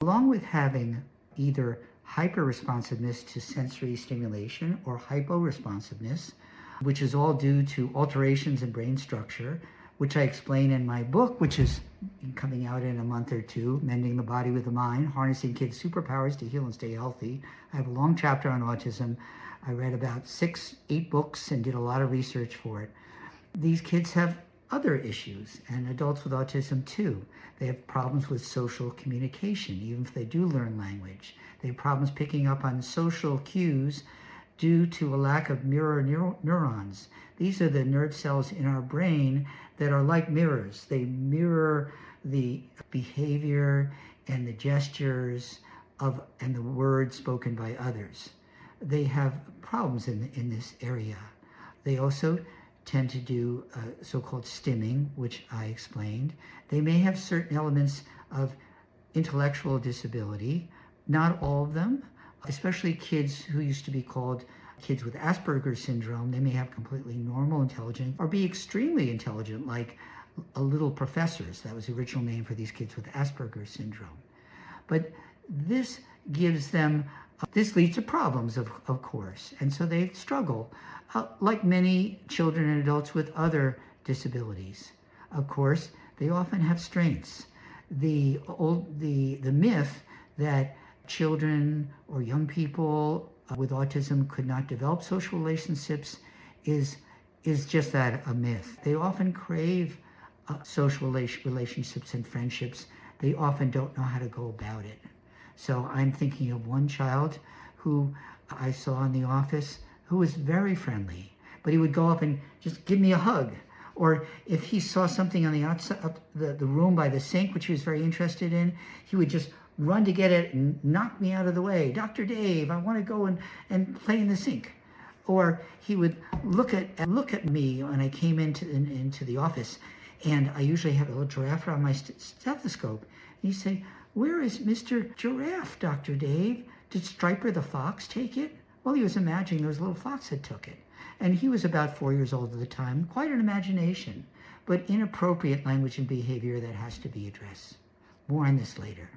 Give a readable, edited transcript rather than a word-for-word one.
Along with having either hyper-responsiveness to sensory stimulation or hypo-responsiveness, which is all due to alterations in brain structure, which I explain in my book, which is coming out in a month or two, Mending the Body with the Mind, Harnessing Kids' Superpowers to Heal and Stay Healthy. I have a long chapter on autism. I read about 8 books and did a lot of research for it. These kids have other issues, and adults with autism too. They have problems with social communication, even if they do learn language. They have problems picking up on social cues due to a lack of mirror neurons. These are the nerve cells in our brain that are like mirrors. They mirror the behavior and the gestures and the words spoken by others. They have problems in this area. They also tend to do so-called stimming, which I explained. They may have certain elements of intellectual disability, not all of them, especially kids who used to be called kids with Asperger's syndrome. They may have completely normal intelligence or be extremely intelligent, like little professors. That was the original name for these kids with Asperger's syndrome. But this gives them, this leads to problems, of course, and so they struggle, like many children and adults with other disabilities. Of course, they often have strengths. The myth that children or young people with autism could not develop social relationships is just that, a myth. They often crave social relationships and friendships. They often don't know how to go about it. So I'm thinking of one child who I saw in the office who was very friendly, but he would go up and just give me a hug. Or if he saw something on the outside of the room by the sink, which he was very interested in, he would just run to get it and knock me out of the way. Dr. Dave, I want to go and play in the sink. Or he would look at me when I came into the office, and I usually have a little giraffe on my stethoscope. And he'd say, "Where is Mr. Giraffe, Dr. Dave? Did Striper the fox take it?" Well, he was imagining there was a little fox that took it. And he was about 4 years old at the time, quite an imagination, but inappropriate language and behavior that has to be addressed. More on this later.